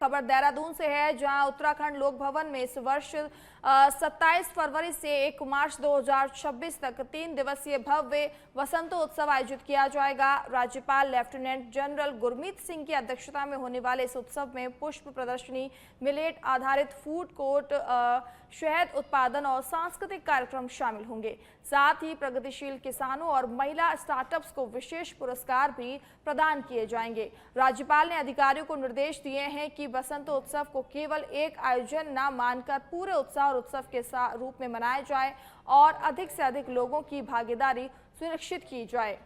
खबर देहरादून से है, जहां उत्तराखंड लोक भवन में इस वर्ष 27 फरवरी से 1 मार्च 2026 तक 3 दिवसीय भव्य वसंतोत्सव आयोजित किया जाएगा। राज्यपाल लेफ्टिनेंट जनरल गुरमीत सिंह की अध्यक्षता में होने वाले इस उत्सव में पुष्प प्रदर्शनी, मिलेट आधारित फूड कोर्ट, शहद उत्पादन और सांस्कृतिक कार्यक्रम शामिल होंगे। साथ ही प्रगतिशील किसानों और महिला स्टार्टअप्स को विशेष पुरस्कार भी प्रदान किए जाएंगे। राज्यपाल ने अधिकारियों को निर्देश दिए हैं कि वसंतोत्सव को केवल एक आयोजन न मानकर पूरे उत्साह और उत्सव के रूप में मनाया जाए और अधिक से अधिक लोगों की भागीदारी सुनिश्चित की जाए।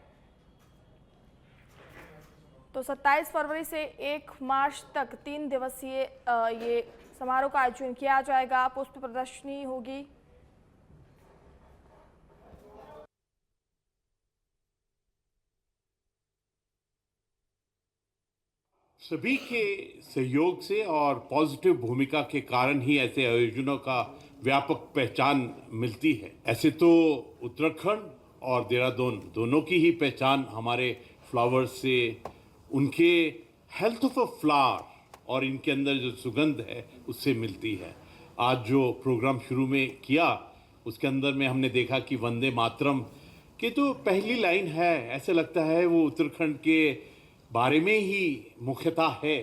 तो 27 फरवरी से 1 मार्च तक 3 दिवसीय ये समारोह का आयोजन किया जाएगा। पुष्प प्रदर्शनी होगी। सभी के सहयोग से और पॉजिटिव भूमिका के कारण ही ऐसे आयोजनों का व्यापक पहचान मिलती है। ऐसे तो उत्तराखंड और देहरादून दोनों की ही पहचान हमारे फ्लावर्स से, उनके हेल्थ ऑफ अ फ्लावर और इनके अंदर जो सुगंध है उससे मिलती है। आज जो प्रोग्राम शुरू में किया उसके अंदर में हमने देखा कि वंदे मातरम की तो पहली लाइन है, ऐसे लगता है वो उत्तराखंड के बारे में ही मुख्यतः है,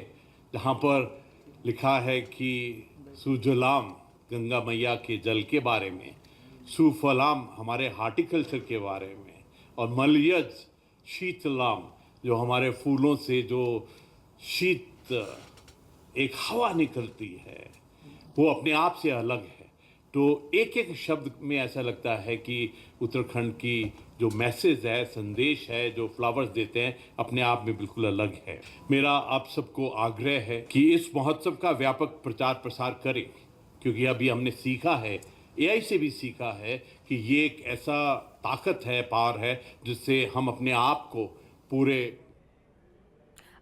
जहाँ पर लिखा है कि सुजलाम गंगा मैया के जल के बारे में, सुफलाम हमारे हार्टिकल्चर के बारे में, और मलयज शीतलाम जो हमारे फूलों से जो शीत एक हवा निकलती है वो अपने आप से अलग है। तो एक एक शब्द में ऐसा लगता है कि उत्तराखंड की जो मैसेज है, संदेश है, जो फ्लावर्स देते हैं, अपने आप में बिल्कुल अलग है। मेरा आप सबको आग्रह है कि इस महोत्सव का व्यापक प्रचार प्रसार करें, क्योंकि अभी हमने सीखा है, एआई से भी सीखा है कि ये एक ऐसा ताकत है, पावर है, जिससे हम अपने आप को पूरे।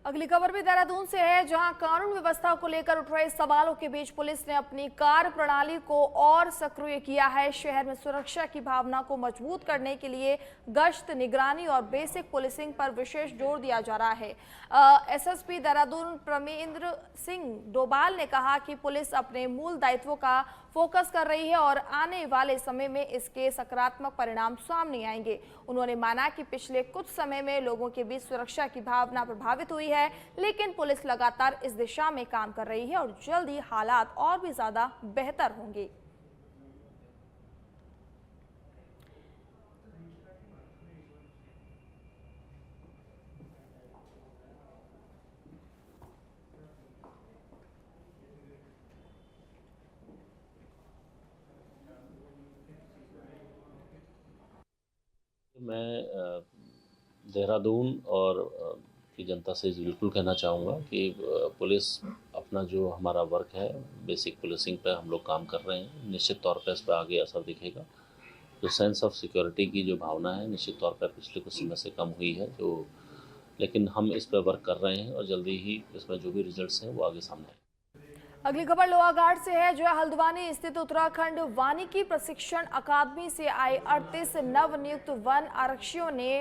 अगली खबर भी देहरादून से है, जहां कानून व्यवस्था को लेकर उठ रहे सवालों के बीच पुलिस ने अपनी कार्य प्रणाली को और सक्रिय किया है। शहर में सुरक्षा की भावना को मजबूत करने के लिए गश्त, निगरानी और बेसिक पुलिसिंग पर विशेष जोर दिया जा रहा है। एसएसपी देहरादून प्रमेंद्र सिंह डोभाल ने कहा कि पुलिस अपने मूल दायित्वों का फोकस कर रही है और आने वाले समय में इसके सकारात्मक परिणाम सामने आएंगे। उन्होंने माना कि पिछले कुछ समय में लोगों के बीच सुरक्षा की भावना प्रभावित हुई है, लेकिन पुलिस लगातार इस दिशा में काम कर रही है और जल्द ही हालात और भी ज्यादा बेहतर होंगे। मैं देहरादून और की जनता से बिल्कुल कहना चाहूँगा कि पुलिस अपना जो हमारा वर्क है, बेसिक पुलिसिंग पे हम लोग काम कर रहे हैं। निश्चित तौर पर इस पर आगे असर दिखेगा। जो सेंस ऑफ सिक्योरिटी की जो भावना है, निश्चित तौर पर पिछले कुछ समय से कम हुई है, लेकिन हम इस पर वर्क कर रहे हैं और जल्दी ही इसमें जो भी रिजल्ट्स हैं वो आगे सामने आएंगे। अगली खबर लोहाघाट से है, जो हल्द्वानी स्थित उत्तराखंड वानिकी प्रशिक्षण अकादमी से आए 38 नवनियुक्त वन आरक्षियों ने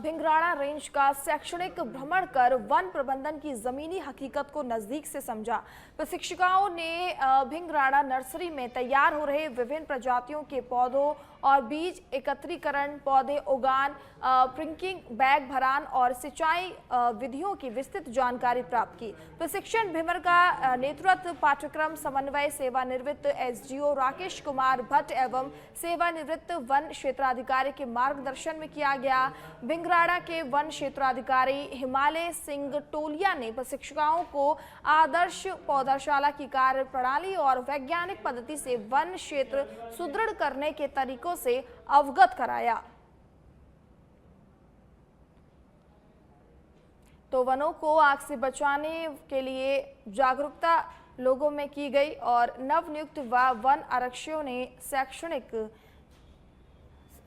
भिंगराड़ा रेंज का शैक्षणिक भ्रमण कर वन प्रबंधन की जमीनी हकीकत को नजदीक से समझा। प्रशिक्षिकाओं ने भिंगराड़ा नर्सरी में तैयार हो रहे विभिन्न प्रजातियों के पौधों और बीज एकत्रीकरण, पौधे उगान, प्रिंकिंग, बैग भरान और सिंचाई विधियों की विस्तृत जानकारी प्राप्त की। प्रशिक्षण भ्रमण का नेतृत्व पाठ्यक्रम समन्वय सेवानिवृत्त एसडीओ राकेश कुमार भट्ट एवं सेवानिवृत्त वन क्षेत्राधिकारी के मार्गदर्शन में किया गया। भिंगराड़ा के वन क्षेत्राधिकारी हिमालय सिंह टोलिया ने प्रशिक्षिकाओं को आदर्श पौधाशाला की कार्य प्रणाली और वैज्ञानिक पद्धति से वन क्षेत्र सुदृढ़ करने के तरीकों से अवगत कराया। तो वनों को आग से बचाने के लिए जागरूकता लोगों में की गई और नवनियुक्त वन आरक्षियों ने शैक्षणिक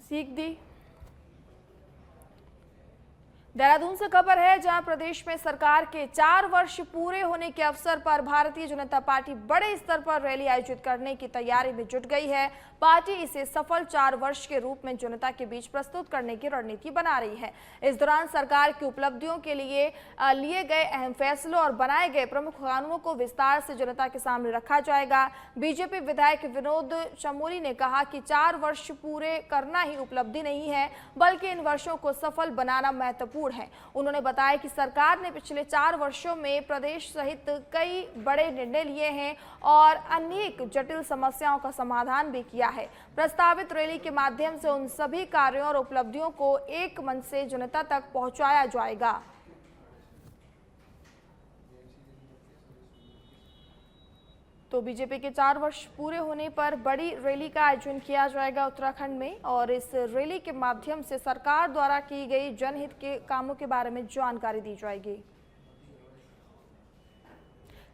सीख दी। देहरादून से खबर है, जहां प्रदेश में सरकार के 4 वर्ष पूरे होने के अवसर पर भारतीय जनता पार्टी बड़े स्तर पर रैली आयोजित करने की तैयारी में जुट गई है। पार्टी इसे सफल 4 वर्ष के रूप में जनता के बीच प्रस्तुत करने की रणनीति बना रही है। इस दौरान सरकार की उपलब्धियों के लिए लिए गए अहम फैसलों और बनाए गए प्रमुख कानूनों को विस्तार से जनता के सामने रखा जाएगा। बीजेपी विधायक विनोद चमोली ने कहा कि 4 वर्ष पूरे करना ही उपलब्धि नहीं है, बल्कि इन वर्षों को सफल बनाना महत्वपूर्ण है। उन्होंने बताया कि सरकार ने पिछले 4 वर्षों में प्रदेश सहित कई बड़े निर्णय लिए हैं और अनेक जटिल समस्याओं का समाधान भी किया है। प्रस्तावित रैली के माध्यम से उन सभी कार्यों और उपलब्धियों को एक मंच से जनता तक पहुंचाया जाएगा। तो बीजेपी के 4 वर्ष पूरे होने पर बड़ी रैली का आयोजन किया जाएगा उत्तराखंड में, और इस रैली के माध्यम से सरकार द्वारा की गई जनहित के कामों के बारे में जानकारी दी जाएगी।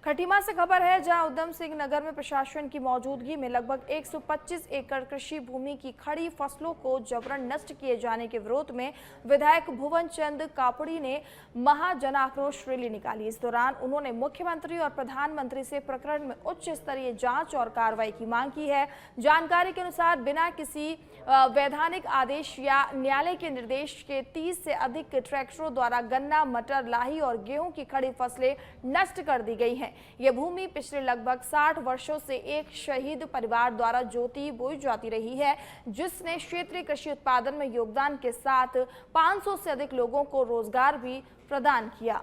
खटीमा से खबर है, जहां उधम सिंह नगर में प्रशासन की मौजूदगी में लगभग 125 एकड़ कृषि भूमि की खड़ी फसलों को जबरन नष्ट किए जाने के विरोध में विधायक भुवन चंद कापड़ी ने महाजन आक्रोश रैली निकाली। इस दौरान उन्होंने मुख्यमंत्री और प्रधानमंत्री से प्रकरण में उच्च स्तरीय जांच और कार्रवाई की मांग की है। जानकारी के अनुसार बिना किसी वैधानिक आदेश या न्यायालय के निर्देश के 30 से अधिक ट्रैक्टरों द्वारा गन्ना, मटर, लाही और गेहूं की खड़ी फसलें नष्ट कर दी गई हैं। यह भूमि पिछले लगभग 60 वर्षों से एक शहीद परिवार द्वारा जोती बोई जाती रही है, जिसने क्षेत्रीय कृषि उत्पादन में योगदान के साथ 500 से अधिक लोगों को रोजगार भी प्रदान किया।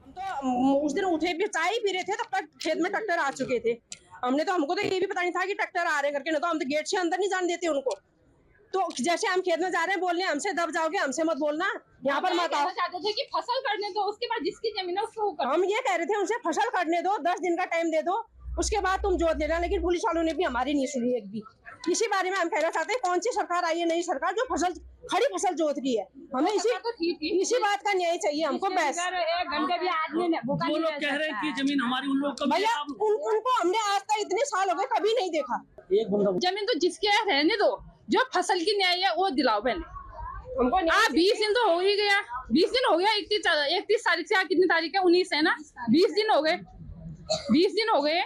तो उस दिन उठे भी चाय पी रहे थे, तब तक खेत में ट्रैक्टर आ चुके थे। हमको तो ये भी पता नहीं था कि ट्रैक्टर आ रहे हैं करके, नहीं तो हम तो गेट से अंदर नहीं जाने देते उनको। तो जैसे हम खेत में जा रहे हैं, बोल रहे हैं हमसे दब जाओगे, हमसे मत बोलना, यहाँ पर मत आओ। चाहते थे कि फसल करने दो, उसके बाद जिसकी जमीन है उसको कर। हम ये कह रहे थे उनसे फसल करने दो, 10 दिन का टाइम दे दो, उसके बाद तुम जोत देना। लेकिन पुलिस वालों ने भी हमारी नहीं सुनी एक भी। इसी बारे में हम कहना चाहते हैं, कौन सी सरकार आई है, नई सरकार, जो खड़ी फसल जोत रही है। हमें इसी बात का न्याय चाहिए हमको। बस घंटे भी आदमी वो लोग कह रहे हैं कि जमीन हमारी, उन लोग भैया उनको हमने आज तक इतने साल हो गए कभी नहीं देखा। जमीन तो जिसके है रहने दो, जो फसल की न्याय है वो दिलाओ पहले हमको। 20 दिन तो हो ही गया, 20 दिन हो गया। 31 तारीख से कितनी तारीख है, 19 है ना, 20 दिन हो गए, 20 दिन हो गए।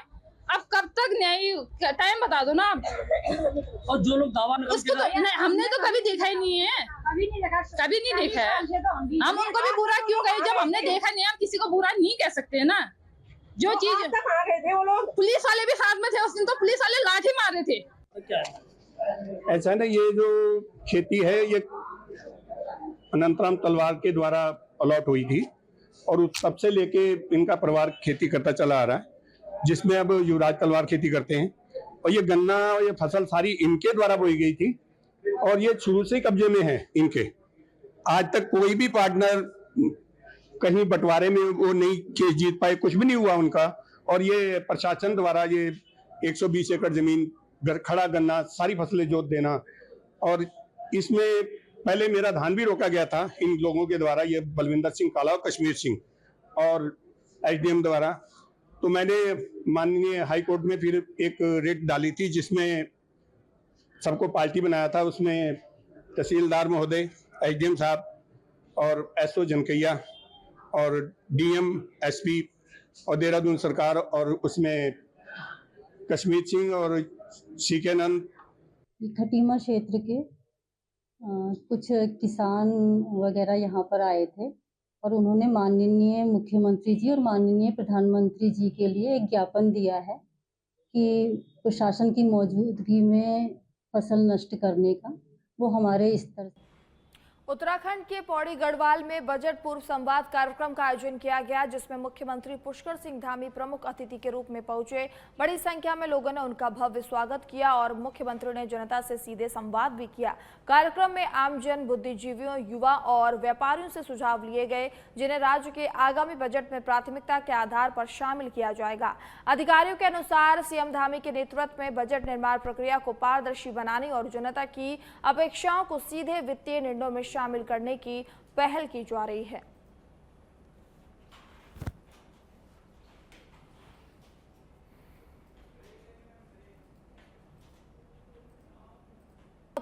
अब कब तक न्याय, टाइम बता दो ना आप। और जो लोग दावा उसको तो हमने तो कभी देखा ही नहीं है, कभी नहीं देखा है। हम उनको भी बुरा क्यों कहें, जब हमने देखा नहीं। हम किसी को बुरा नहीं कह सकते ना। जो चीज पुलिस वाले भी साथ में थे उस दिन, तो पुलिस वाले लाठी मार रहे थे। क्या है? ऐसा ना, ये जो खेती है ये अनंतराम तलवार के द्वारा अलॉट हुई थी, और उस तब से लेके इनका परिवार खेती करता चला आ रहा है, जिसमें अब युवराज तलवार खेती करते हैं। और ये गन्ना और ये फसल सारी इनके द्वारा बोई गई थी, और ये शुरू से कब्जे में है इनके। आज तक कोई भी पार्टनर कहीं बंटवारे में वो नहीं केस जीत पाए, कुछ भी नहीं हुआ उनका। और ये प्रशासन द्वारा ये 120 एकड़ जमीन, खड़ा गन्ना, सारी फसलें जोत देना, और इसमें पहले मेरा धान भी रोका गया था इन लोगों के द्वारा, ये बलविंदर सिंह काला और कश्मीर सिंह और एसडीएम द्वारा। तो मैंने माननीय हाई कोर्ट में फिर एक रेट डाली थी, जिसमें सबको पार्टी बनाया था। उसमें तहसीलदार महोदय, एसडीएम साहब और एसओ जनकैया और डीएम, एसपी और देहरादून सरकार, और उसमें कश्मीर सिंह और सीके नंद। खटीमा क्षेत्र के कुछ किसान वगैरह यहाँ पर आए थे, और उन्होंने माननीय मुख्यमंत्री जी और माननीय प्रधानमंत्री जी के लिए एक ज्ञापन दिया है कि प्रशासन की मौजूदगी में फसल नष्ट करने का, वो हमारे स्तर। उत्तराखंड के पौड़ी गढ़वाल में बजट पूर्व संवाद कार्यक्रम का आयोजन किया गया, जिसमें मुख्यमंत्री पुष्कर सिंह धामी प्रमुख अतिथि के रूप में पहुंचे। बड़ी संख्या में लोगों ने उनका भव्य स्वागत किया और मुख्यमंत्री ने जनता से सीधे संवाद भी किया। कार्यक्रम में आमजन, बुद्धिजीवियों, युवा और व्यापारियों से सुझाव लिए गए, जिन्हें राज्य के आगामी बजट में प्राथमिकता के आधार पर शामिल किया जाएगा। अधिकारियों के अनुसार सीएम धामी के नेतृत्व में बजट निर्माण प्रक्रिया को पारदर्शी बनाने और जनता की अपेक्षाओं को सीधे वित्तीय निर्णयों में शामिल करने की पहल की जा रही है।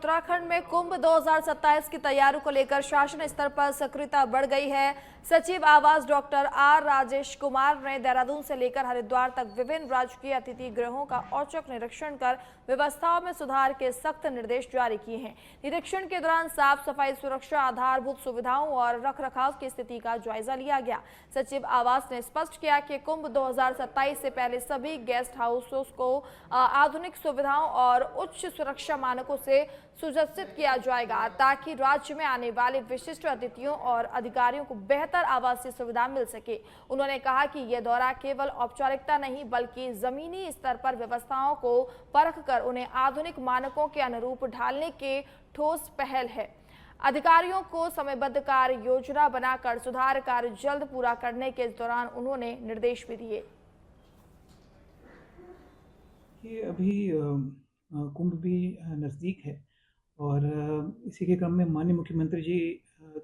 उत्तराखंड में कुंभ 2027 की तैयारियों को लेकर शासन स्तर पर सक्रियता बढ़ गई है। सचिव आवास डॉक्टर आर राजेश कुमार ने देहरादून से लेकर हरिद्वार तक विभिन्न राजकीय अतिथि गृहों का औचक निरीक्षण कर व्यवस्थाओं में सुधार के सख्त निर्देश जारी किए हैं। निरीक्षण के दौरान साफ सफाई, सुरक्षा, आधारभूत सुविधाओं और रखरखाव की स्थिति का जायजा लिया गया। सचिव आवास ने स्पष्ट किया कि कुंभ 2027 से पहले सभी गेस्ट हाउसों को आधुनिक सुविधाओं और उच्च सुरक्षा मानकों से सुसज्जित किया जाएगा, ताकि राज्य में आने वाले विशिष्ट अतिथियों और अधिकारियों को बेहतर आवासीय सुविधा मिल सके। उन्होंने कहा कि यह दौरा केवल औपचारिकता नहीं, बल्कि जमीनी स्तर पर व्यवस्थाओं को परखकर उन्हें आधुनिक मानकों के अनुरूप ढालने के ठोस पहल है। अधिकारियों को समयबद्ध कार्य योजना बनाकर सुधार कार्य जल्द पूरा करने के दौरान उन्होंने निर्देश भी दिए। ये अभी कुंभ भी नज़दीक है और इसी के क्रम में माननीय मुख्यमंत्री जी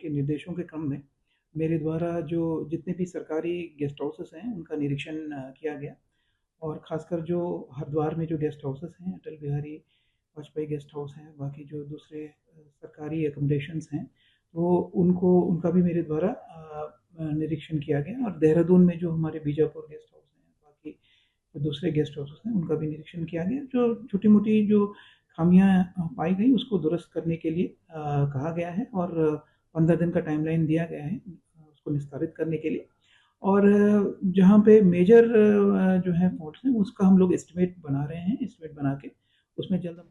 के निर्देशों के क्रम में मेरे द्वारा जो जितने भी सरकारी गेस्ट हाउसेस हैं उनका निरीक्षण किया गया और ख़ासकर जो हरिद्वार में जो गेस्ट हाउसेस हैं, अटल बिहारी वाजपेयी गेस्ट हाउस है, बाकी जो दूसरे सरकारी एकोमोडेशंस हैं तो उनका भी मेरे द्वारा निरीक्षण किया गया और देहरादून में जो हमारे बीजापुर गेस्ट हाउस हैं, बाकी जो दूसरे गेस्ट हाउसेस हैं उनका भी निरीक्षण किया गया। जो छोटी मोटी जो खामियां पाई गई उसको दुरुस्त करने के लिए कहा गया है और 15 दिन का टाइमलाइन दिया गया है उसको निस्तारित करने के लिए। और जहां पे मेजर जो है फॉल्ट्स हैं उसका हम लोग एस्टिमेट बना रहे हैं, एस्टिमेट बना के उसमें जल्द।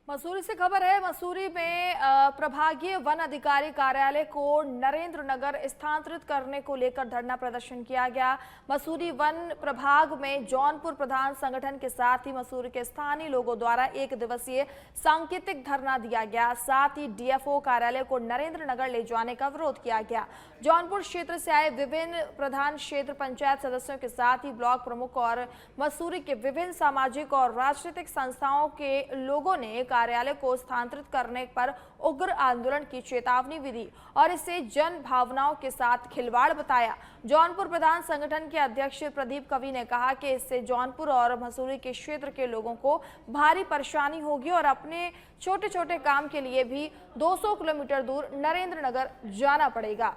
मसूरी से खबर है। मसूरी में प्रभागीय वन अधिकारी कार्यालय को नरेंद्र नगर स्थानांतरित करने को लेकर धरना प्रदर्शन किया गया। मसूरी वन प्रभाग में जौनपुर प्रधान संगठन के साथ ही मसूरी के स्थानीय लोगों द्वारा 1 दिवसीय सांकेतिक धरना दिया गया। साथ ही डीएफओ कार्यालय को नरेंद्र नगर ले जाने का विरोध किया गया। जौनपुर क्षेत्र से आए विभिन्न प्रधान क्षेत्र पंचायत सदस्यों के साथ ही ब्लॉक प्रमुख और मसूरी के विभिन्न सामाजिक और राजनीतिक संस्थाओं के लोगों ने कार्यालय को स्थानांतरित करने पर उग्र आंदोलन की चेतावनी भी दी और इसे जन भावनाओं के साथ खिलवाड़ बताया। जौनपुर प्रधान संगठन के अध्यक्ष प्रदीप कवि ने कहा कि इससे जौनपुर और मसूरी के क्षेत्र के लोगों को भारी परेशानी होगी और अपने छोटे छोटे काम के लिए भी 200 किलोमीटर दूर नरेंद्र नगर जाना पड़ेगा।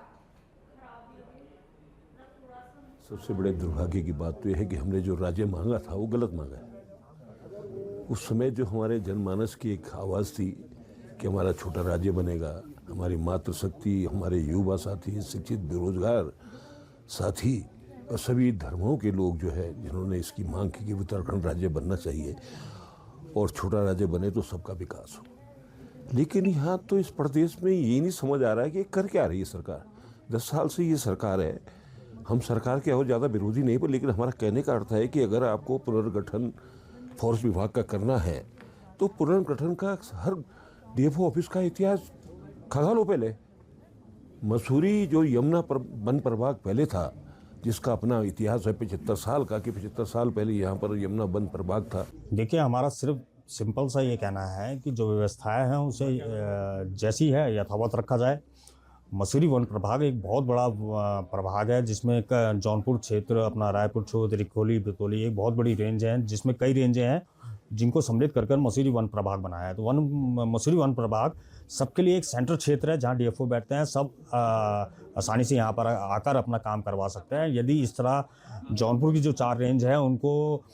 सबसे बड़े दुर्भाग्य की बात तो यह है कि हमने जो राज्य मांगा था वो गलत मांगा है। उस समय जो हमारे जनमानस की एक आवाज़ थी कि हमारा छोटा राज्य बनेगा, हमारी मातृशक्ति, हमारे युवा साथी, शिक्षित बेरोजगार साथी और सभी धर्मों के लोग जो है जिन्होंने इसकी मांग की कि उत्तराखंड राज्य बनना चाहिए और छोटा राज्य बने तो सबका विकास हो। लेकिन यहाँ तो इस प्रदेश में ये नहीं समझ आ रहा है कि कर क्या रही है सरकार। 10 साल से ये सरकार है। हम सरकार के और ज़्यादा विरोधी नहीं, पर लेकिन हमारा कहने का अर्थ है कि अगर आपको पुनर्गठन फॉरेस्ट विभाग का करना है तो पुनर्गठन का हर डीएफओ ऑफिस का इतिहास खंगाल लो पहले। मसूरी जो यमुना वन प्रभाग पहले था जिसका अपना इतिहास है 75 साल का, कि 75 साल पहले यहाँ पर यमुना वन प्रभाग था। देखिए, हमारा सिर्फ सिंपल सा ये कहना है कि जो व्यवस्थाएं हैं उसे जैसी है यथावत रखा जाए। मसूरी वन प्रभाग एक बहुत बड़ा प्रभाग है जिसमें जौनपुर क्षेत्र, अपना रायपुर क्षेत्र, रिखोली, बितौली एक बहुत बड़ी रेंज है जिसमें कई रेंजें हैं जिनको सम्मिलित कर मसूरी वन प्रभाग बनाया है। तो मसूरी वन प्रभाग सबके लिए एक सेंट्रल क्षेत्र है जहां डीएफओ बैठते हैं। सब आसानी से यहां पर आकर अपना काम करवा सकते हैं। यदि इस तरह जौनपुर की जो 4 रेंज है उनको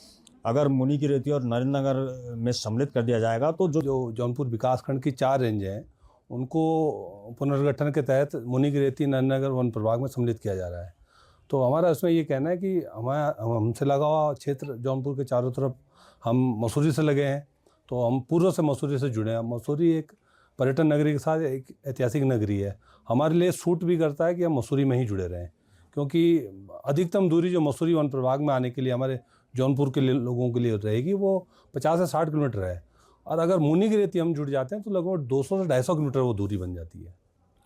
अगर मुनिकीरेती और नरेंद्र नगर में सम्मिलित कर दिया जाएगा तो जो जौनपुर विकासखंड की 4 रेंज हैं उनको पुनर्गठन के तहत मुनिकीरेती, नरेंद्र नगर वन प्रभाग में सम्मिलित किया जा रहा है। तो हमारा इसमें ये कहना है कि हमसे लगा हुआ क्षेत्र जौनपुर के चारों तरफ हम मसूरी से लगे हैं, तो हम पूर्व से मसूरी से जुड़े हैं। मसूरी एक पर्यटन नगरी के साथ एक ऐतिहासिक नगरी है। हमारे लिए सूट भी करता है कि हम मसूरी में ही जुड़े रहें, क्योंकि अधिकतम दूरी जो मसूरी वन प्रभाग में आने के लिए हमारे जौनपुर के लोगों के लिए रहेगी वो 50 से 60 किलोमीटर है। और अगर मुनिकीरेती हम जुड़ जाते हैं तो लगभग 200 से 250 किलोमीटर वो दूरी बन जाती है।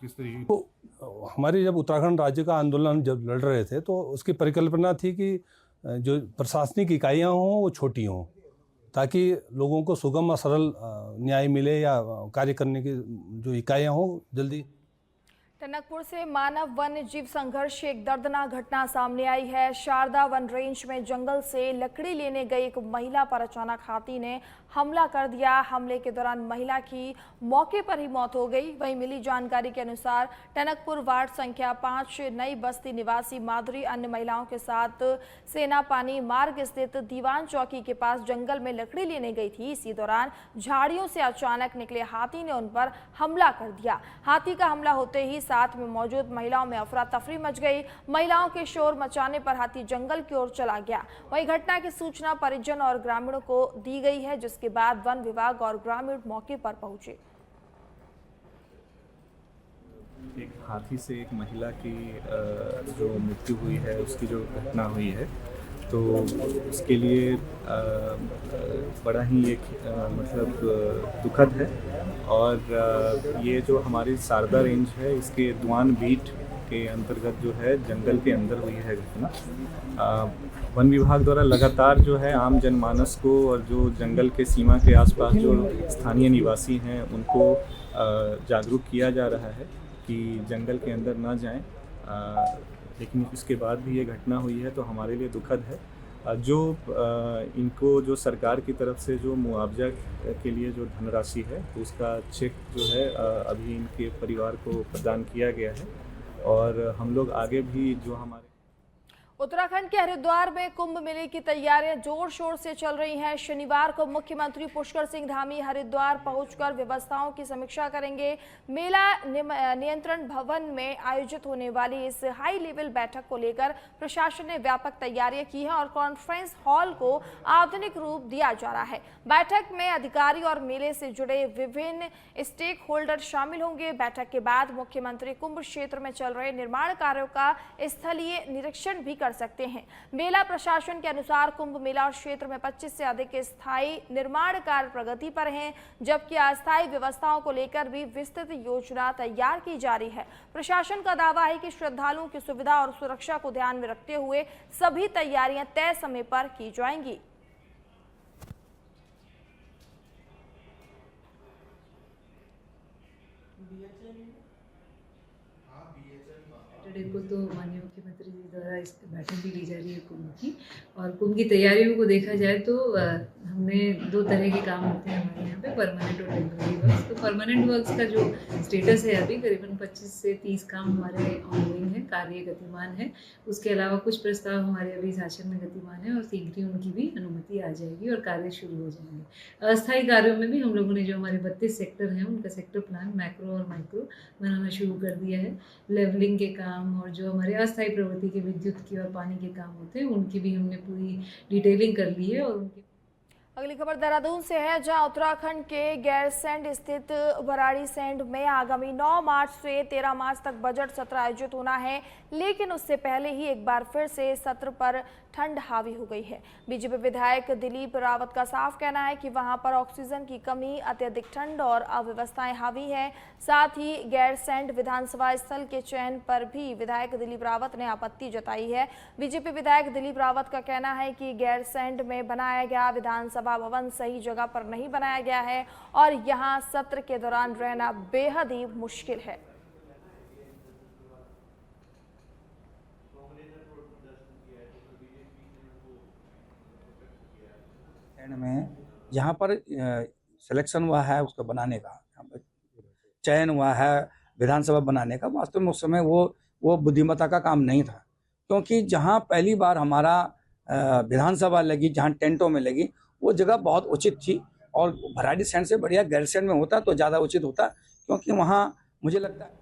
किस तरीके तो हमारी जब उत्तराखंड राज्य का आंदोलन जब लड़ रहे थे तो उसकी परिकल्पना थी कि जो प्रशासनिक इकाइयाँ हों वो छोटी हों ताकि लोगों को सुगम और सरल न्याय मिले या कार्य करने की जो इकाइयाँ हों जल्दी। टनकपुर से मानव वन्य जीव संघर्ष की एक दर्दनाक घटना सामने आई है। शारदा वन रेंज में जंगल से लकड़ी लेने गई एक महिला पर अचानक हाथी ने हमला कर दिया। हमले के दौरान महिला की मौके पर ही मौत हो गई। वहीं मिली जानकारी के अनुसार टनकपुर वार्ड संख्या 5 नई बस्ती निवासी माधुरी अन्य महिलाओं के साथ सेना पानी मार्ग स्थित दीवान चौकी के पास जंगल में लकड़ी लेने गई थी। इसी दौरान झाड़ियों से अचानक निकले हाथी ने उन पर हमला कर दिया। हाथी का हमला होते ही साथ में मौजूद महिलाओं में अफरा तफरी मच गई। महिलाओं के शोर मचाने पर हाथी जंगल की ओर चला गया। वहीं घटना की सूचना परिजन और ग्रामीणों को दी गई है, जिसके बाद वन विभाग और ग्रामीण मौके पर पहुंचे। एक हाथी से एक महिला की जो मृत्यु हुई है, उसकी जो घटना हुई है, तो उसके लिए बड़ा ही एक मतलब दुखद है। और ये जो हमारी शारदा रेंज है, इसके दुआन बीट के अंतर्गत जो है जंगल के अंदर हुई है घटना। वन विभाग द्वारा लगातार जो है आम जनमानस को और जो जंगल के सीमा के आसपास जो स्थानीय निवासी हैं उनको जागरूक किया जा रहा है कि जंगल के अंदर ना जाएं। लेकिन इसके बाद भी ये घटना हुई है तो हमारे लिए दुखद है। जो इनको जो सरकार की तरफ से जो मुआवजा के लिए जो धनराशि है, तो उसका चेक जो है अभी इनके परिवार को प्रदान किया गया है। और हम लोग आगे भी जो हमारे उत्तराखंड के हरिद्वार में कुंभ मेले की तैयारियां जोर शोर से चल रही हैं। शनिवार को मुख्यमंत्री पुष्कर सिंह धामी हरिद्वार पहुंचकर व्यवस्थाओं की समीक्षा करेंगे। मेला नियंत्रण भवन में आयोजित होने वाली इस हाई लेवल बैठक को लेकर प्रशासन ने व्यापक तैयारियां की हैं और कॉन्फ्रेंस हॉल को आधुनिक रूप दिया जा रहा है। बैठक में अधिकारी और मेले से जुड़े विभिन्न स्टेक होल्डर शामिल होंगे। बैठक के बाद मुख्यमंत्री कुंभ क्षेत्र में चल रहे निर्माण कार्यों का स्थलीय निरीक्षण भी सकते हैं। मेला प्रशासन के अनुसार कुंभ मेला क्षेत्र में 25 से अधिक स्थायी निर्माण कार्य प्रगति पर हैं, जबकि अस्थायी व्यवस्थाओं को लेकर भी विस्तृत योजना तैयार की जा रही है। प्रशासन का दावा है कि श्रद्धालुओं की सुविधा और सुरक्षा को ध्यान में रखते हुए सभी तैयारियां तय समय पर की जाएंगी। को तो माननीय मुख्यमंत्री जी द्वारा इस बैठक भी ली जा रही है कुंभ की। और कुंभ की तैयारियों को देखा जाए तो हमने 2 तरह के काम होते हैं हमारे यहाँ पे, परमानेंट और टेम्पररी वर्क्स। तो परमानेंट वर्क्स का जो स्टेटस है अभी करीबन 25 से 30 काम हमारे ऑनगोइंग है, कार्य गतिमान है। उसके अलावा कुछ प्रस्ताव हमारे अभी शासन में गतिमान है और शीघ्र ही उनकी भी अनुमति आ जाएगी और कार्य शुरू हो जाएंगे। अस्थायी कार्यों में भी हम लोगों ने जो हमारे 32 सेक्टर हैं उनका सेक्टर प्लान मैक्रो और माइक्रो बनाना शुरू कर दिया है। लेवलिंग के काम और जो हमारे अस्थायी प्रवृत्ति के विद्युत की और पानी के काम होते हैं उनकी भी हमने पूरी डिटेलिंग कर ली है। और उनकी अगली खबर देहरादून से है, जहां उत्तराखंड के गैरसैंण स्थित भराड़ी सैंड में आगामी 9 मार्च से 13 मार्च तक बजट सत्र आयोजित होना है। लेकिन उससे पहले ही एक बार फिर से सत्र पर ठंड हावी हो गई है। बीजेपी विधायक दिलीप रावत का साफ कहना है कि वहां पर ऑक्सीजन की कमी, अत्यधिक ठंड और अव्यवस्थाएं हावी हैं। साथ ही गैरसैंण विधानसभा स्थल के चयन पर भी विधायक दिलीप रावत ने आपत्ति जताई है। बीजेपी विधायक दिलीप रावत का कहना है कि गैरसैंण में बनाया गया विधानसभा भवन सही जगह पर नहीं बनाया गया है और यहां सत्र के दौरान रहना बेहद ही मुश्किल है। में जहाँ पर सिलेक्शन हुआ है उसको बनाने का, चयन हुआ है विधानसभा बनाने का, वास्तव में उस समय वो बुद्धिमत्ता का काम नहीं था। क्योंकि जहाँ पहली बार हमारा विधानसभा लगी, जहाँ टेंटों में लगी, वो जगह बहुत उचित थी और भराड़ी सैंड से बढ़िया गैरसैंण में होता तो ज़्यादा उचित होता, क्योंकि वहाँ मुझे लगता है।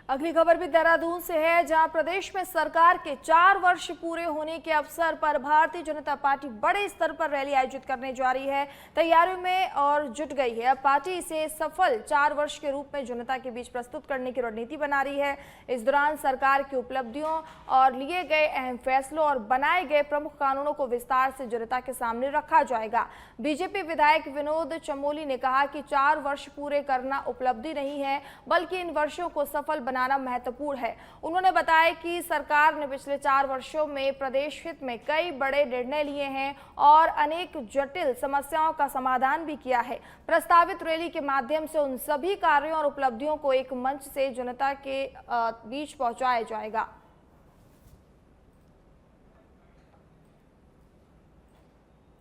अगली खबर भी देहरादून से है, जहां प्रदेश में सरकार के 4 वर्ष पूरे होने के अवसर पर भारतीय जनता पार्टी बड़े स्तर पर रैली आयोजित करने जा रही है। तैयारियों में और जुट गई है। पार्टी इसे सफल 4 वर्ष के रूप में जनता के बीच प्रस्तुत करने की रणनीति बना रही है। इस दौरान सरकार की उपलब्धियों और लिए गए अहम फैसलों और बनाए गए प्रमुख कानूनों को विस्तार से जनता के सामने रखा जाएगा। बीजेपी विधायक विनोद चमोली ने कहा कि 4 वर्ष पूरे करना उपलब्धि नहीं है, बल्कि इन वर्षों को सफल बना बनाना महत्वपूर्ण है। उन्होंने बताया कि सरकार ने पिछले 4 वर्षों में प्रदेश हित में कई बड़े निर्णय लिए हैं और अनेक जटिल समस्याओं का समाधान भी किया है। प्रस्तावित रैली के माध्यम से उन सभी कार्यों और उपलब्धियों को एक मंच से जनता के बीच पहुंचाया जाएगा।